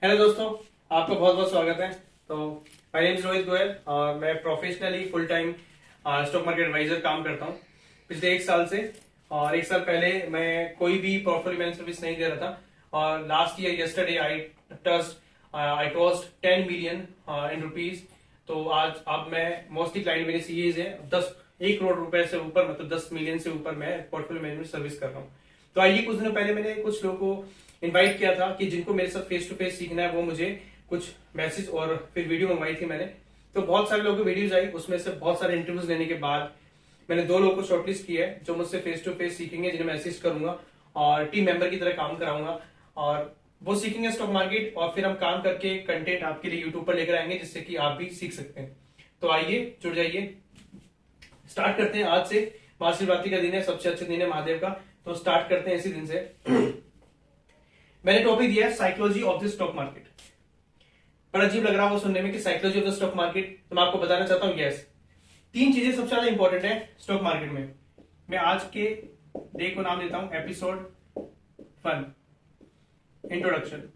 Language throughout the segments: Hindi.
हेलो दोस्तों, आपका बहुत बहुत स्वागत है। तो my name is Rohit Goyal और मैं professionally full time stock market advisor काम करता हूँ पिछले 1 साल से। और 1 साल पहले मैं कोई भी पोर्टफोलियो मैनेजमेंट सर्विस नहीं दे रहा था और last year yesterday I toast 10 million in rupees. तो आज अब मैं मोस्टली क्लाइंट मेरे सीएज है 1 करोड़ रुपए से ऊपर, मतलब 10 मिलियन से ऊपर मैं पोर्टफोलियो मैनेजमेंट सर्विस कर रहा हूँ। तो आइए, कुछ दिनों पहले मैंने कुछ लोगों को इनवाइट किया था कि जिनको मेरे साथ फेस टू फेस सीखना है वो मुझे कुछ मैसेज और फिर वीडियो मंगवाई थी मैंने। तो बहुत सारे लोगों की वीडियोज आई, उसमें से बहुत सारे इंटरव्यूज लेने के बाद मैंने 2 लोगों को शॉर्टलिस्ट किया है जो मुझसे फेस टू फेस सीखेंगे, जिन्हें मैं असिस्ट करूंगा और टीम मेंबर की तरह काम कराऊंगा। और वो सीखेंगे स्टॉक मार्केट और फिर हम काम करके कंटेंट आपके लिए यूट्यूब पर लेकर आएंगे जिससे कि आप भी सीख सकते हैं। तो आइए, जुड़ जाइए, स्टार्ट करते हैं आज से। महाशिवरात्रि का दिन है, सबसे अच्छा दिन है महादेव का, तो स्टार्ट करते हैं इसी दिन से। मैंने टॉपिक दिया है psychology of the stock market. बड़ा अजीब लग रहा है वो सुनने में कि psychology of the stock market, तो मैं आपको बताना चाहता हूं यस, 3 चीजें सबसे ज्यादा इंपॉर्टेंट है स्टॉक मार्केट में। मैं आज के डे को नाम देता हूं एपिसोड 1, इंट्रोडक्शन।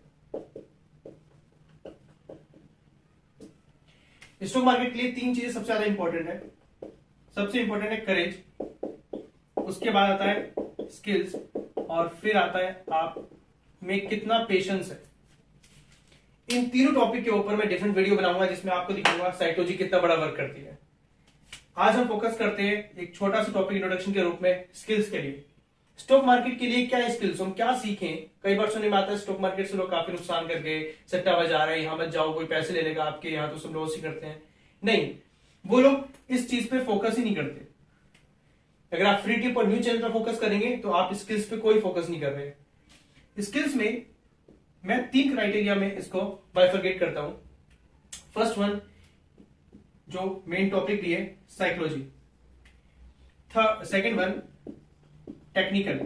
स्टॉक मार्केट के लिए 3 चीजें सबसे ज्यादा इंपॉर्टेंट है। सबसे इंपॉर्टेंट है करेज, उसके बाद आता है स्किल्स और फिर आता है आप में कितना पेशेंस है। इन तीनों टॉपिक के ऊपर मैं डिफरेंट वीडियो बनाऊंगा जिसमें आपको दिखाऊंगा साइकोलॉजी कितना बड़ा वर्क करती है। आज हम फोकस करते हैं एक छोटा सा टॉपिक इंट्रोडक्शन के रूप में स्किल्स के लिए। स्टॉक मार्केट के लिए क्या है स्किल्स, हम क्या सीखें। कई बार सुनने में आता है स्टॉक मार्केट से लोग काफी नुकसान कर गए, सट्टा बाजार रहे, यहां मत जाओ, कोई पैसे ले लेगा आपके, यहां तो सब लॉस ही करते हैं। नहीं, वो लोग इस चीज पे फोकस ही नहीं करते। अगर आप फ्री टिप और न्यू चैनल पर फोकस करेंगे तो आप स्किल्स पे कोई फोकस नहीं कर रहे। स्किल्स में मैं 3 क्राइटेरिया में इसको बाइफरगेट करता हूं। फर्स्ट वन, जो मेन टॉपिक भी है, psychology. Second one, technical,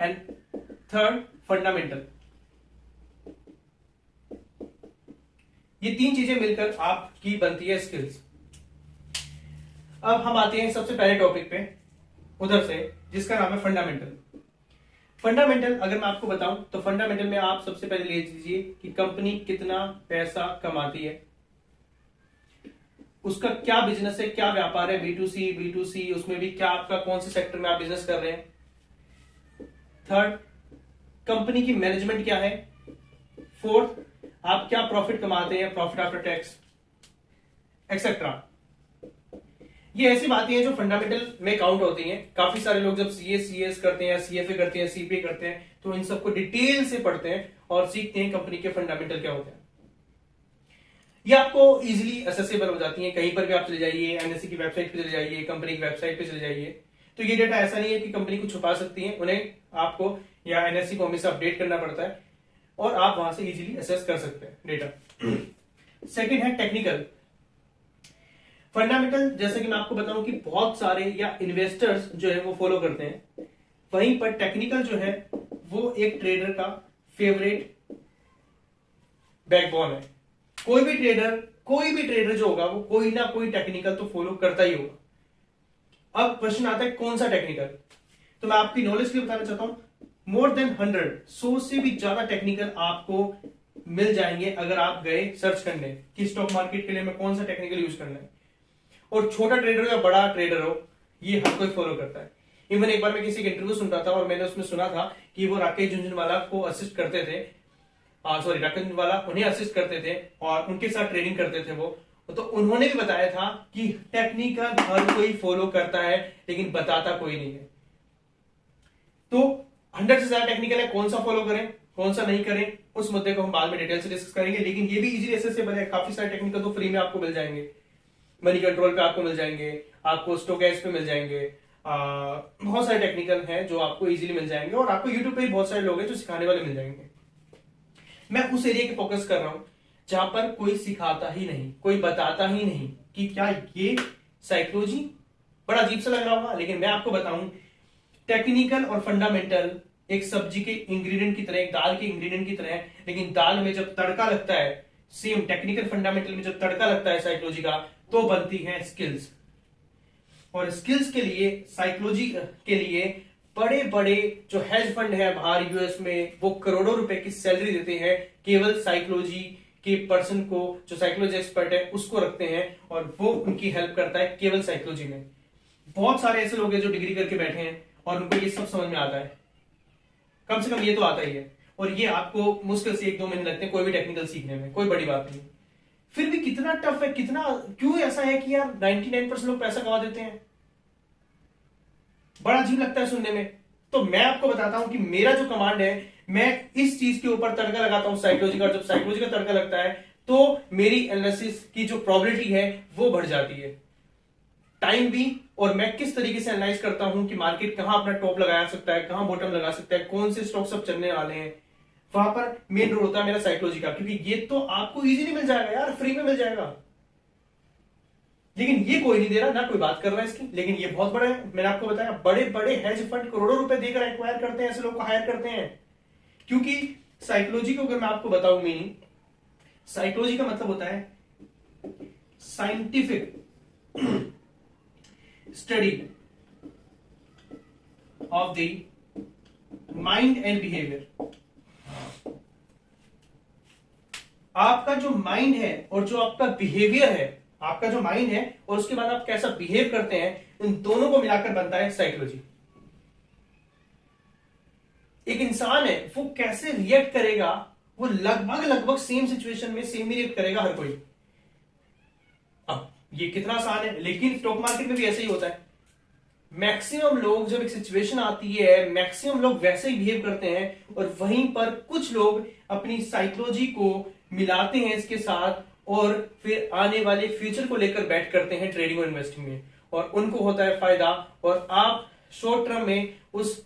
and third, fundamental. ये 3 चीजें मिलकर आपकी बनती है स्किल्स। अब हम आते हैं सबसे पहले टॉपिक पे उधर से, जिसका नाम है फंडामेंटल। फंडामेंटल अगर मैं आपको बताऊं तो फंडामेंटल में आप सबसे पहले ले लीजिए कि कंपनी कितना पैसा कमाती है, उसका क्या बिजनेस है, क्या व्यापार है, B2C, B2C, उसमें भी क्या आपका कौन से सेक्टर में आप बिजनेस कर रहे हैं। थर्ड, कंपनी की मैनेजमेंट क्या है। फोर्थ, आप क्या प्रॉफिट कमाते हैं, प्रॉफिट आफ्टर टैक्स एक्सेट्रा। ये ऐसी बातें हैं जो फंडामेंटल में काउंट होती हैं। काफी सारे लोग जब CS करते हैं, CFA करते हैं, CPA करते हैं, तो इन सबको डिटेल से पढ़ते हैं और सीखते हैं कंपनी के फंडामेंटल क्या होते हैं। ये आपको इजीली एसेसेबल हो जाती है, कहीं पर भी आप चले जाइए, NSE की वेबसाइट पे चले जाइए, कंपनी की वेबसाइट पे चले जाइए। तो ये डेटा ऐसा नहीं है कि कंपनी को छुपा सकती है, उन्हें आपको या NSE को हमेशा अपडेट करना पड़ता है और आप वहां से इजीली एसेस कर सकते हैं डेटा। सेकेंड है टेक्निकल। फंडामेंटल जैसे कि मैं आपको बताऊं कि बहुत सारे या इन्वेस्टर्स जो है वो फॉलो करते हैं, वहीं पर टेक्निकल जो है वो एक ट्रेडर का फेवरेट बैकबोन है। कोई भी ट्रेडर जो होगा वो कोई ना कोई टेक्निकल तो फॉलो करता ही होगा। अब क्वेश्चन आता है कौन सा टेक्निकल। तो मैं आपकी नॉलेज के लिए बताना चाहता हूं, मोर देन 100 से भी ज्यादा टेक्निकल आपको मिल जाएंगे अगर आप गए सर्च करने कि स्टॉक मार्केट के लिए मैं कौन सा टेक्निकल यूज करना है। और छोटा ट्रेडर हो या बड़ा ट्रेडर हो, ये हर कोई फॉलो करता है। इवन एक बार मैं किसी का इंटरव्यू सुन रहा था और मैंने उसमें सुना था कि वो राकेश झुंझुनवाला को असिस्ट करते थे, राकेश झुंझुनवाला उन्हें असिस्ट करते थे और उनके साथ ट्रेडिंग करते थे वो। तो उन्होंने भी बताया था कि टेक्निकल हर कोई फॉलो करता है लेकिन बताता कोई नहीं है। तो 100 से ज्यादा टेक्निकल है, कौन सा फॉलो करें कौन सा नहीं करें, उस मुद्दे को हम बाद में डिटेल से डिस्कस करेंगे। लेकिन ये भी इजीली एसेसेबल है, काफी सारे टेक्निकल तो फ्री में आपको मिल जाएंगे। मनी कंट्रोल पे आपको मिल जाएंगे, आपको स्टोकेज पे मिल जाएंगे, बहुत सारे टेक्निकल हैं जो आपको इजीली मिल जाएंगे और आपको यूट्यूब पे भी बहुत सारे लोग हैं जो सिखाने वाले मिल जाएंगे। मैं उस एरिया की फोकस कर रहा हूं जहां पर कोई सिखाता ही नहीं, कोई बताता ही नहीं कि क्या ये साइकोलॉजी। बड़ा अजीब सा लग रहा होगा लेकिन मैं आपको बताऊं, टेक्निकल और फंडामेंटल एक सब्जी के इंग्रेडिएंट की तरह, एक दाल के इंग्रेडिएंट की तरह है, लेकिन दाल में जब तड़का लगता है, सेम टेक्निकल फंडामेंटल में जब तड़का लगता है साइकोलॉजी का, तो बनती है स्किल्स। और स्किल्स के लिए, साइकोलॉजी के लिए बड़े बड़े जो हेज फंड है बाहर यूएस में, वो करोड़ों रुपए की सैलरी देते हैं केवल साइकोलॉजी के पर्सन को, जो साइकोलॉजी एक्सपर्ट है उसको रखते हैं, और वो उनकी हेल्प करता है केवल साइकोलॉजी में। बहुत सारे ऐसे लोग हैं जो डिग्री करके बैठे हैं और उनको ये सब समझ में आता है, कम से कम ये तो आता ही है, और ये आपको मुश्किल से 1-2 महीने लगते हैं कोई भी टेक्निकल सीखने में, कोई बड़ी बात नहीं। फिर भी कितना टफ है, कितना क्यों ऐसा है कि यार 99% लोग पैसा कमा देते हैं, बड़ा अजीब लगता है सुनने में। तो मैं आपको बताता हूं कि मेरा जो कमांड है, मैं इस चीज के ऊपर तड़का लगाता हूं साइकोलॉजी का। जब साइकोलॉजी का तड़का लगता है तो मेरी एनालिसिस की जो प्रोबेबिलिटी है वो बढ़ जाती है, टाइम भी, और मैं किस तरीके से एनालाइज करता हूं कि मार्केट कहां अपना टॉप लगा सकता है, कहां बॉटम लगा सकता है, कौन से स्टॉक सब चलने वाले हैं, वहां पर मेन रोल होता है मेरा साइकोलॉजी का। क्योंकि ये तो आपको इजीली मिल जाएगा यार, फ्री में मिल जाएगा, लेकिन ये कोई नहीं दे रहा, ना कोई बात कर रहा है इसकी। लेकिन ये बहुत बड़ा है, मैंने आपको बताया, बड़े बड़े हेज फंड करोड़ों रुपए देकर एक्वायर करते हैं, ऐसे लोग को हायर करते हैं। क्योंकि साइकोलॉजी को अगर मैं आपको बताऊं मीनिंग, साइकोलॉजी का मतलब होता है scientific study of the mind and behaviour. आपका जो माइंड है और जो आपका बिहेवियर है, आपका जो माइंड है और उसके बाद आप कैसा बिहेव करते हैं, इन दोनों को मिलाकर बनता है साइकोलॉजी। एक इंसान है वो कैसे रिएक्ट करेगा, वो लगभग सेम सिचुएशन में सेम ही रिएक्ट करेगा हर कोई। अब ये कितना आसान है, लेकिन स्टॉक मार्केट में भी ऐसे ही होता है। मैक्सिमम लोग जब एक सिचुएशन आती है, मैक्सिमम लोग वैसे ही बिहेव करते हैं, और वहीं पर कुछ लोग अपनी साइकोलॉजी को मिलाते हैं इसके साथ, और फिर आने वाले फ्यूचर को लेकर बैठ करते हैं ट्रेडिंग और इन्वेस्टिंग में, और उनको होता है फायदा, और आप शॉर्ट टर्म में उस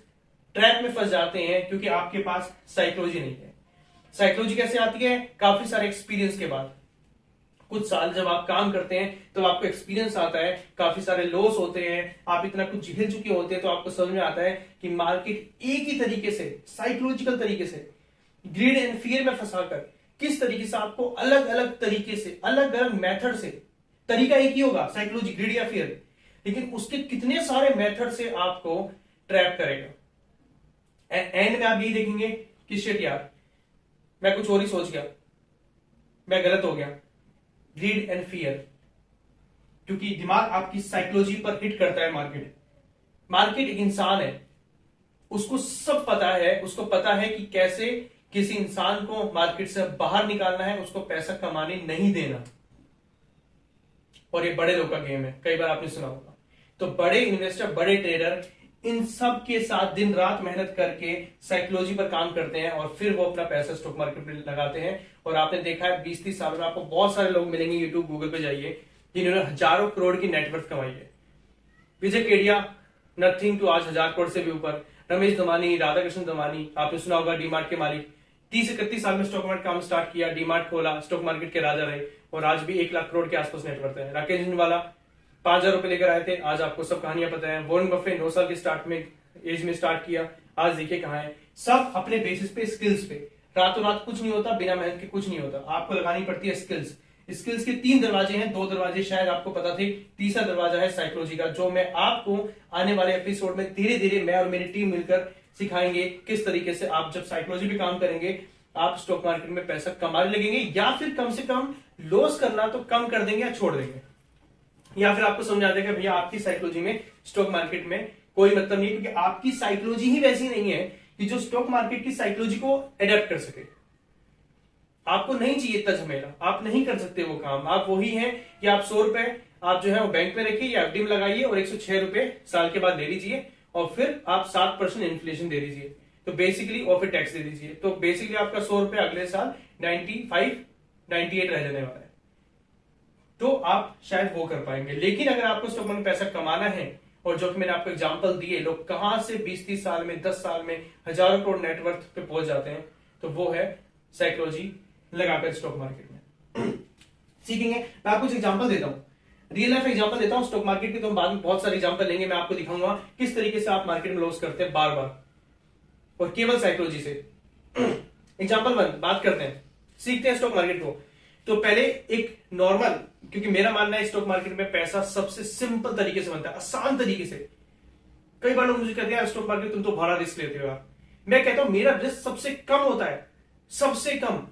ट्रैप में फंस जाते हैं क्योंकि आपके पास साइकोलॉजी नहीं है। साइकोलॉजी कैसे आती है? काफी सारे एक्सपीरियंस के बाद, कुछ साल जब आप काम करते हैं तो आपको एक्सपीरियंस आता है, काफी सारे लॉस होते हैं, आप इतना कुछ झेल चुके होते हैं, तो आपको समझ में आता है कि मार्केट एक ही तरीके से, साइकोलॉजिकल तरीके से, ग्रीड एंड फियर में फंसाकर किस तरीके से आपको अलग अलग तरीके से, अलग अलग मेथड से, तरीका एक ही होगा साइकोलॉजी, ग्रीड या फियर, लेकिन उसके कितने सारे मेथड से आपको ट्रैप करेगा। एंड में आप यही देखेंगे कि शिट यार, मैं कुछ और ही सोच गया, मैं गलत हो गया। ग्रीड एंड फियर, क्योंकि दिमाग आपकी साइकोलॉजी पर हिट करता है। मार्केट एक इंसान है, उसको सब पता है, उसको पता है कि कैसे किसी इंसान को मार्केट से बाहर निकालना है, उसको पैसा कमाने नहीं देना, और ये बड़े लोग का गेम है, कई बार आपने सुना होगा। तो बड़े इन्वेस्टर, बड़े ट्रेडर इन सब के साथ दिन रात मेहनत करके साइकोलॉजी पर काम करते हैं, और फिर वो अपना पैसा स्टॉक मार्केट में लगाते हैं। और आपने देखा है 20-30 साल में आपको बहुत सारे लोग मिलेंगे, यूट्यूब गूगल पे जाइए, जिन्होंने हजारों करोड़ की नेटवर्थ कमाई है। विजय केडिया, नथिंग टू, आज 1000 करोड़ से भी ऊपर। रमेश धमानी, राधाकृष्ण धमानी, आपने सुना होगा, डीमार्ट के मालिक, 30-31 साल में स्टॉक मार्केट काम स्टार्ट किया, डीमार्ट खोला, स्टॉक मार्केट के राजा रहे, और आज भी 1 लाख करोड़ के आसपास नेटवर्थ है। राकेश जिंदवाला 5000 रुपए लेकर आए थे, आज आपको सब कहानियां पता है। वॉरेन बफे 9 साल के एज में स्टार्ट किया, आज देखिए कहां है। सब अपने बेसिस पे, स्किल्स पे। रातों रात कुछ नहीं होता, बिना मेहनत के कुछ नहीं होता, आपको लगानी पड़ती है स्किल्स। स्किल्स के 3 दरवाजे हैं, 2 दरवाजे शायद आपको पता थे, तीसरा दरवाजा है साइकोलॉजी का, जो मैं आपको आने वाले एपिसोड में धीरे धीरे, मैं और मेरी टीम मिलकर सिखाएंगे किस तरीके से आप जब साइकोलॉजी पे काम करेंगे, आप स्टॉक मार्केट में पैसा कमाने लगेंगे, या फिर कम से कम लॉस करना तो कम कर देंगे या छोड़ देंगे, या फिर आपको समझ आ जाएगा भैया आपकी साइकोलॉजी में स्टॉक मार्केट में कोई मतलब नहीं, क्योंकि आपकी साइकोलॉजी ही वैसी नहीं है कि जो स्टॉक मार्केट की साइकोलॉजी को एडेप्ट कर सके। आपको नहीं चाहिए इतना झमेला, आप नहीं कर सकते वो काम। आप वही हैं कि आप 100 रुपए आप जो है वो बैंक में रखिए या एफडी में लगाइए, और 106 रुपए साल के बाद ले लीजिए, और फिर आप 7% इन्फ्लेशन दे दीजिए, तो बेसिकली, और फिर टैक्स दे दीजिए, तो बेसिकली आपका 100 रुपए अगले साल 95-98 रह जाने वाला है। तो आप शायद वो कर पाएंगे। लेकिन अगर आपको स्टॉक में पैसा कमाना है, और जो कि मैंने आपको एग्जांपल दिए, लोग कहां से 20-30 साल में, 10 साल में हजारों करोड़ नेटवर्थ पे पहुंच जाते हैं, तो वो है साइकोलॉजी लगाकर स्टॉक मार्केट में सीखेंगे। मैं आपको एग्जांपल देता हूं, रियल लाइफ एग्जांपल देता हूं स्टॉक मार्केट की, तो हम बाद में बहुत सारे एग्जांपल लेंगे। मैं आपको दिखाऊंगा किस तरीके से आप मार्केट में लॉस करते हैं बार बार, और केवल साइकोलॉजी से। एग्जांपल 1 बात करते हैं, सीखते हैं स्टॉक मार्केट को। तो पहले एक नॉर्मल, क्योंकि मेरा मानना है स्टॉक मार्केट में पैसा सबसे सिंपल तरीके से बनता है, आसान तरीके से। कई बार लोग मुझे कहते हैं स्टॉक मार्केट तुम तो बड़ा रिस्क लेते हो यार। मैं कहता हूं मेरा रिस्क सबसे कम होता है, सबसे कम।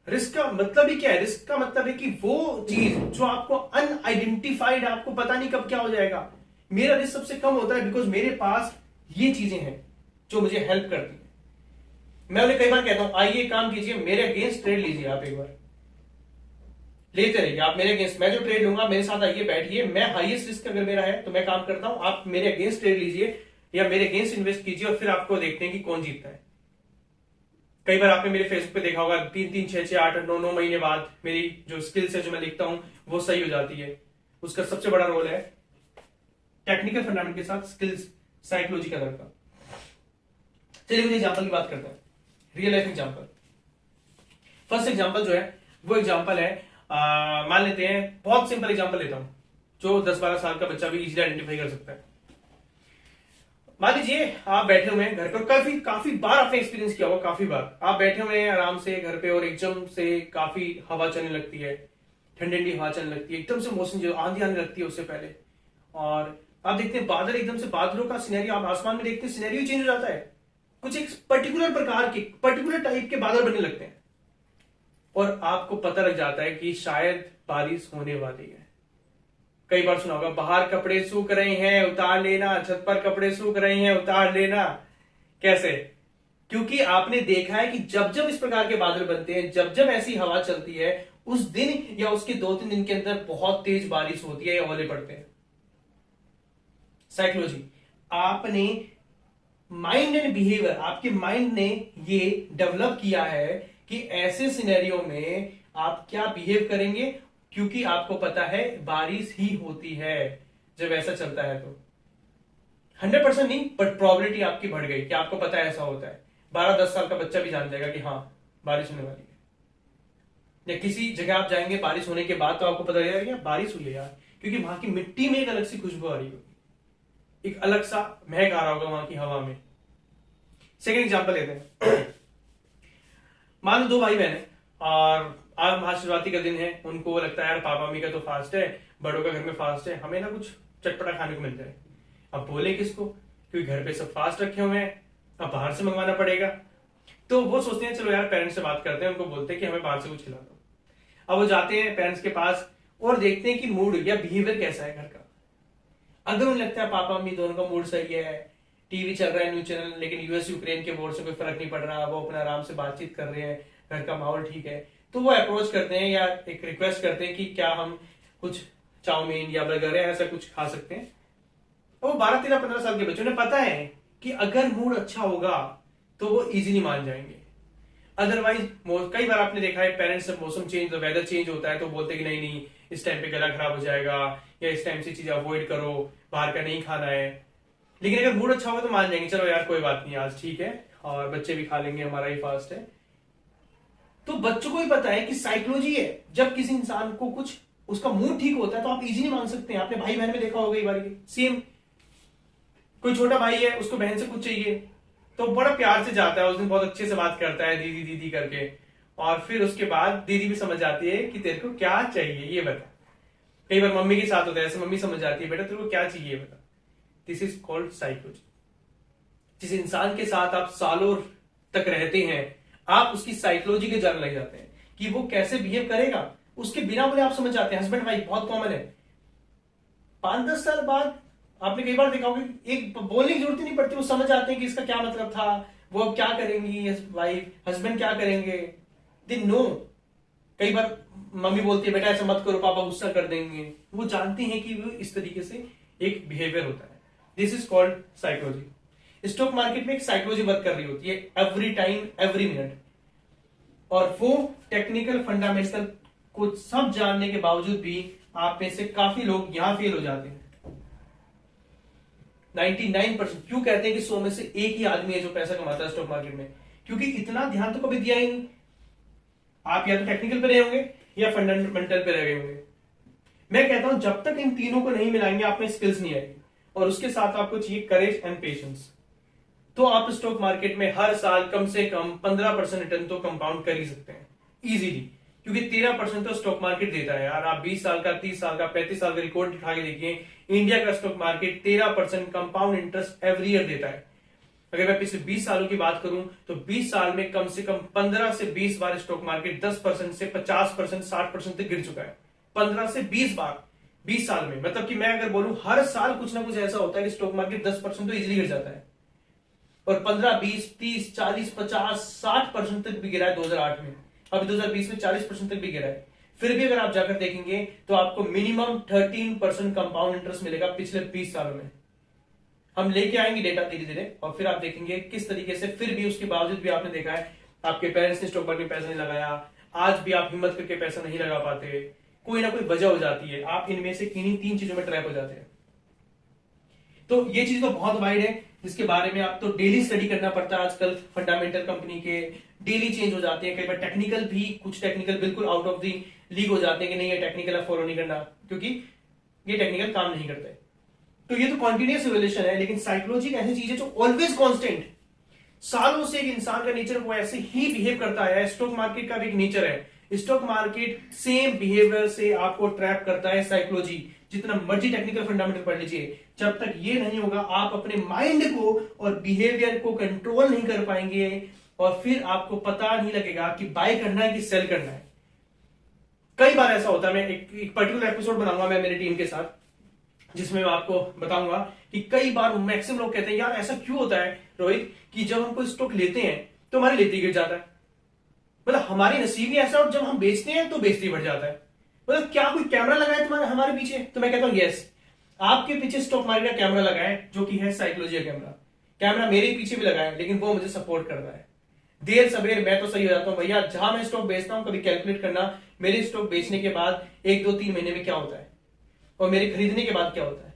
रिस्क का मतलब ही क्या है? रिस्क का मतलब है कि वो चीज जो आपको अनआइडेंटिफाइड, आपको पता नहीं कब क्या हो जाएगा। मेरा रिस्क सबसे कम होता है बिकॉज मेरे पास ये चीजें हैं जो मुझे हेल्प करती है। मैं उन्हें कई बार कहता हूं आइए काम कीजिए, मेरे अगेंस्ट ट्रेड लीजिए, आप एक बार लेते रहिए, आप मेरे अगेंस्ट, मैं जो ट्रेड लूंगा मेरे साथ आइए बैठिए, मैं हाईएस्ट रिस्क अगर मेरा है तो मैं काम करता हूं, आप मेरे अगेंस्ट ट्रेड लीजिए या मेरे अगेंस्ट इन्वेस्ट कीजिए और फिर आपको देखते हैं कि कौन जीतता है। कई बार आपने मेरे फेसबुक पे देखा होगा 3-3, 6-6, 8-9 महीने बाद मेरी जो स्किल्स है जो मैं लिखता हूं वो सही हो जाती है। उसका सबसे बड़ा रोल है टेक्निकल फंडामेंटल के साथ स्किल्स, साइकोलॉजी का का। चलिए कुछ एग्जांपल की बात करते हैं, real life example. First example जो है वो एग्जांपल है, मान लेते हैं, बहुत सिंपल एग्जांपल लेता हूं जो 10-12 साल का बच्चा भी इजीली आइडेंटिफाई कर सकता है। मान लीजिए आप बैठे हुए हैं घर पर, काफी बार आपने एक्सपीरियंस किया होगा, काफी बार आप बैठे हुए हैं आराम से घर पे और एकदम से काफी हवा चलने लगती है, ठंडी ठंडी हवा चलने लगती है, एकदम से मौसम जो आंधी आने लगती है उससे पहले, और आप देखते हैं बादल, एकदम से बादलों का सिनेरियो आप आसमान में देखते हैं, सिनेरियो चेंज हो जाता है, कुछ एक पर्टिकुलर प्रकार के, पर्टिकुलर टाइप के बादल बनने लगते हैं और आपको पता लग जाता है कि शायद बारिश होने वाली है। कई बार सुना होगा बाहर कपड़े सूख रहे हैं उतार लेना, छत पर कपड़े सूख रहे हैं उतार लेना। कैसे? क्योंकि आपने देखा है कि जब जब इस प्रकार के बादल बनते हैं, जब जब ऐसी हवा चलती है, उस दिन या उसके 2-3 दिन के अंदर बहुत तेज बारिश होती है या ओले पड़ते हैं। साइकोलॉजी, आपने माइंड एंड बिहेवियर, आपके माइंड ने ये डेवलप किया है कि ऐसे सिनेरियो में आप क्या बिहेव करेंगे, क्योंकि आपको पता है बारिश ही होती है जब ऐसा चलता है। तो 100% नहीं, बट प्रोबेबिलिटी आपकी बढ़ गई कि आपको पता है ऐसा होता है। 12-10 साल का बच्चा भी जान जाएगा कि हाँ बारिश होने वाली है। या किसी जगह आप जाएंगे बारिश होने के बाद तो आपको पता लगेगा बारिश हुई है यार, क्योंकि वहां की मिट्टी में एक अलग सी खुशबू आ रही होगी, एक अलग सा महक आ रहा होगा वहां की हवा में। सेकेंड एग्जाम्पल लेते हैं। मान लो 2 भाई बहन है और आज महाशिवरात्रि का दिन है, उनको लगता है यार पापा मम्मी का तो फास्ट है, बड़ों का घर में फास्ट है, हमें ना कुछ चटपटा खाने को मिल जाए। अब बोले किसको, क्योंकि घर पे सब फास्ट रखे हुए हैं, अब बाहर से मंगवाना पड़ेगा। तो वो सोचते हैं चलो यार पेरेंट्स से बात करते हैं, उनको बोलते हैं कि हमें बाहर से कुछ खिला दो। अब वो जाते हैं पेरेंट्स के पास और देखते हैं कि मूड या बिहेवियर कैसा है घर का। अगर उन्हें लगता है पापा मम्मी दोनों का मूड सही है, टीवी चल रहा है न्यूज चैनल, लेकिन यूएस यूक्रेन के वॉर से कोई फर्क नहीं पड़ रहा, वो अपना आराम से बातचीत कर रहे हैं, घर का माहौल ठीक है, तो वो अप्रोच करते हैं या एक रिक्वेस्ट करते हैं कि क्या हम कुछ चाउमीन या बर्गर या ऐसा कुछ खा सकते हैं। वो 12-13-15 साल के बच्चों ने पता है कि अगर मूड अच्छा होगा तो वो इजीली मान जाएंगे। अदरवाइज कई बार आपने देखा है पेरेंट्स जब मौसम चेंज, वेदर चेंज होता है तो बोलते हैं कि नहीं नहीं इस टाइम पे गला खराब हो जाएगा या इस टाइम से चीजें अवॉइड करो, बाहर का नहीं खाना है। लेकिन अगर मूड अच्छा होगा तो मान जाएंगे, चलो यार कोई बात नहीं आज ठीक है और बच्चे भी खा लेंगे, हमारा ही फास्ट है। तो बच्चों को भी पता है कि साइकोलॉजी है, जब किसी इंसान को कुछ उसका मूड ठीक होता है तो आप इजीली मान सकते हैं। आपने भाई बहन में देखा होगा, एक बार सेम, कोई छोटा भाई है उसको बहन से कुछ चाहिए तो बड़ा प्यार से जाता है, उस दिन बहुत अच्छे से बात करता है दीदी दीदी करके, और फिर उसके बाद दीदी भी समझ जाती है कि तेरे को क्या चाहिए ये बता। कई बार मम्मी के साथ होता है ऐसे, मम्मी समझ जाती है बेटा तेरे को क्या चाहिए बता। This is called psychology. जिस इंसान के साथ आप सालों तक रहते हैं आप उसकी साइकोलॉजी के जानने लग जाते हैं कि वो कैसे बिहेव करेगा, उसके बिना बोले आप समझ जाते हैं। हस्बैंड वाइफ बहुत कॉमन है, 5-10 साल बाद आपने कई बार देखा होगा एक बोलने की जरूरत ही नहीं पड़ती, वो समझ जाते हैं कि इसका क्या मतलब था, वो अब क्या करेंगी वाइफ, हस्बैंड क्या करेंगे, दे नो। कई बार मम्मी बोलती है बेटा ऐसा मत करो पापा गुस्सा कर देंगे, वो जानते हैं कि वो इस तरीके से एक बिहेवियर होता है। This is called psychology. Stock market में एक साइकोलॉजी वर्क कर रही होती है एवरी टाइम एवरी मिनट, और वो टेक्निकल फंडामेंटल को सब जानने के बावजूद भी आप में से काफी लोग यहां फेल हो जाते हैं। 99% क्यों कहते हैं कि 100 में से एक ही आदमी है जो पैसा कमाता है स्टॉक मार्केट में, क्योंकि इतना ध्यान तो कभी दिया ही नहीं। आप या तो टेक्निकल पे रहे होंगे या फंडामेंटल पे रहे होंगे। मैं कहता हूं जब तक इन तीनों को नहीं मिलाएंगे आप में स्किल्स नहीं आएगी, और उसके साथ आपको चाहिए करेज एंड पेशेंस। तो आप स्टॉक मार्केट में हर साल कम से कम 15% रिटर्न तो कंपाउंड कर ही सकते हैं इजीली, क्योंकि 13% तो स्टॉक मार्केट देता है यार। आप 20 साल का, 30 साल का, 35 साल का रिकॉर्ड उठा के देखिए, इंडिया का stock market 13% compound interest every year देता है। अगर मैं पिछले 20 सालों की बात करूं तो 20 साल में कम से कम 15 से 20 बार स्टॉक मार्केट 10% से 50%, 60% तक गिर चुका है। 15 से 20 बार 20 साल में। मतलब कि मैं अगर बोलूं हर साल कुछ ना कुछ ऐसा होता है कि स्टॉक मार्केट 10% तो इजीली गिर जाता है, और 15, 20, 30, 40, 50, 60% तक भी गिरा है 2008 में। अभी 2020 में 40% तक भी गिरा है। फिर भी अगर आप जाकर देखेंगे तो आपको मिनिमम 13% कंपाउंड इंटरेस्ट मिलेगा पिछले 20 सालों में। हम लेके आएंगे डेटा धीरे धीरे, और फिर आप देखेंगे किस तरीके से फिर भी उसके बावजूद भी आपने देखा है आपके पेरेंट्स ने स्टॉक मार्केट में पैसा नहीं लगाया, आज भी आप हिम्मत करके पैसा नहीं लगा पाते। कोई ना कोई वजह हो जाती है, आप इनमें से किन्हीं 3 चीजों में ट्रैप हो जाते हैं। तो ये चीज तो बहुत वाइड है, जिसके बारे में आप तो डेली स्टडी करना पड़ता है। आजकल फंडामेंटल कंपनी के डेली चेंज हो जाते हैं, कई बार टेक्निकल भी, कुछ टेक्निकल बिल्कुल आउट ऑफ द लीग हो जाते हैं कि नहीं ये टेक्निकल फॉलो नहीं करना, क्योंकि ये टेक्निकल काम नहीं करते। तो ये तो कॉन्टिन्यूस इवोल्यूशन है, लेकिन साइकोलॉजी ऐसी चीज है जो ऑलवेज कांस्टेंट, सालों से एक इंसान का नेचर वो ऐसे ही बिहेव करता है। स्टॉक मार्केट का भी एक नेचर है, स्टॉक मार्केट सेम बिहेवियर से आपको ट्रैप करता है। साइकोलॉजी जितना मर्जी टेक्निकल फंडामेंटल पढ़ लीजिए, जब तक ये नहीं होगा आप अपने माइंड को और बिहेवियर को कंट्रोल नहीं कर पाएंगे, और फिर आपको पता नहीं लगेगा कि बाय करना है कि सेल करना है। कई बार ऐसा होता है, मैं एक पर्टिकुलर एपिसोड बनाऊंगा मैं मेरी टीम के साथ, जिसमें मैं आपको बताऊंगा कि कई बार मैक्सिमम लोग कहते हैं यार ऐसा क्यों होता है रोहित कि जब हम कोई स्टॉक लेते हैं तो हमारे लेते ही गिर जाता है, मतलब हमारी नसीब ही ऐसा, और जब हम बेचते हैं तो बेचते ही बढ़ जाता है। मतलब क्या कोई कैमरा लगा है तुम्हारे हमारे पीछे? तो मैं कहता हूं यस, आपके पीछे स्टॉक मार्केट का कैमरा लगा है, जो कि है साइकोलॉजी का कैमरा। कैमरा मेरे पीछे भी लगा है, लेकिन वो मुझे सपोर्ट कर रहा है। देर सवेर मैं तो सही हो जाता हूं भैया। जहां मैं स्टॉक बेचता हूं, कभी कैलकुलेट करना मेरे स्टॉक बेचने के बाद 1, 2, 3 महीने में क्या होता है, और मेरे खरीदने के बाद क्या होता है।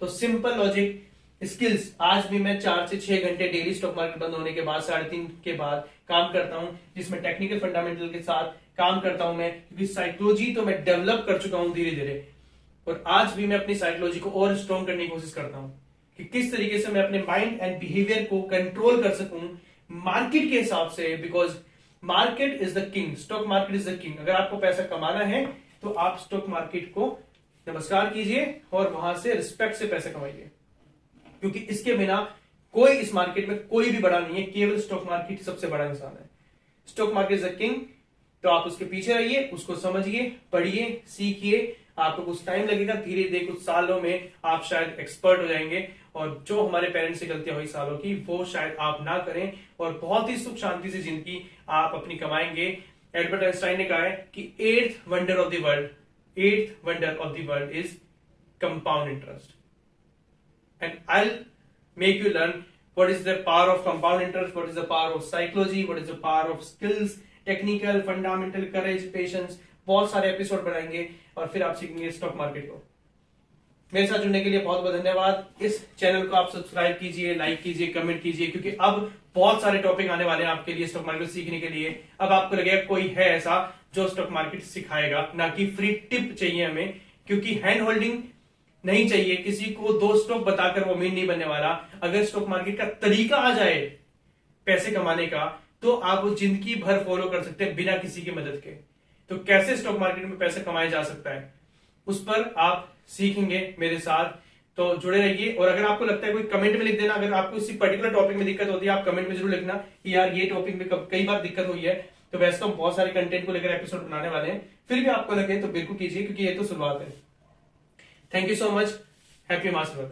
तो सिंपल लॉजिक स्किल्स, आज भी मैं 4 से 6 घंटे डेली स्टॉक मार्केट बंद होने के बाद 3:30 के बाद काम करता हूं, जिसमें टेक्निकल फंडामेंटल के साथ काम करता हूं मैं, क्योंकि साइकोलॉजी तो मैं डेवलप कर चुका हूं धीरे धीरे। और आज भी मैं अपनी साइकोलॉजी को और स्ट्रॉन्ग करने की कोशिश करता हूं कि किस तरीके से मैं अपने माइंड एंड बिहेवियर को कंट्रोल कर सकूं मार्केट के हिसाब से, because market is the king, stock market is the king. अगर आपको पैसा कमाना है तो आप स्टॉक मार्केट को नमस्कार कीजिए और वहां से रिस्पेक्ट से पैसे कमाइए, क्योंकि इसके बिना कोई इस मार्केट में कोई भी बड़ा नहीं है, केवल स्टॉक मार्केट सबसे बड़ा इंसान है। Stock market is the king, तो आप उसके पीछे रहिए, उसको समझिए, पढ़िए, सीखिए। आपको कुछ टाइम लगेगा, धीरे धीरे कुछ सालों में आप शायद एक्सपर्ट हो जाएंगे, और जो हमारे पेरेंट्स से गलतियां हुई सालों की वो शायद आप ना करें, और बहुत ही सुख शांति से जिंदगी आप अपनी कमाएंगे। एल्बर्ट आइंस्टाइन ने कहा है कि 8th wonder of the world is compound interest, and I make you learn what is the power of compound interest, what is the power of psychology, what is the power of skills, technical, fundamental, courage, patience। बहुत सारे एपिसोड बनाएंगे और फिर आप सीखेंगे स्टॉक मार्केट को। मेरे साथ जुड़ने के लिए बहुत बहुत धन्यवाद। इस चैनल को आप सब्सक्राइब कीजिए, लाइक कीजिए, कमेंट कीजिए, क्योंकि अब बहुत सारे टॉपिक आने वाले हैं आपके लिए स्टॉक मार्केट सीखने के लिए। अब आपको लगेगा कोई है ऐसा जो स्टॉक मार्केट सिखाएगा, ना कि फ्री टिप चाहिए हमें, क्योंकि हैंड होल्डिंग नहीं चाहिए। किसी को 2 स्टॉक बताकर वो अमीर नहीं बनने वाला। अगर स्टॉक मार्केट का तरीका आ जाए पैसे कमाने का, तो आप वो जिंदगी भर फॉलो कर सकते हैं बिना किसी की मदद के। तो कैसे स्टॉक मार्केट में पैसे कमाया जा सकता है, उस पर आप सीखेंगे मेरे साथ, तो जुड़े रहिए। और अगर आपको लगता है, कोई कमेंट में लिख देना, अगर आपको इसी पर्टिकुलर टॉपिक में दिक्कत होती है, आप कमेंट में जरूर लिखना कि यार ये टॉपिक में कई बार दिक्कत हुई है। तो वैसे तो हम बहुत सारे कंटेंट को लेकर एपिसोड बनाने वाले हैं, फिर भी आपको लगे तो बिल्कुल कीजिए, क्योंकि ये तो शुरुआत है। Thank you so much. Happy Master.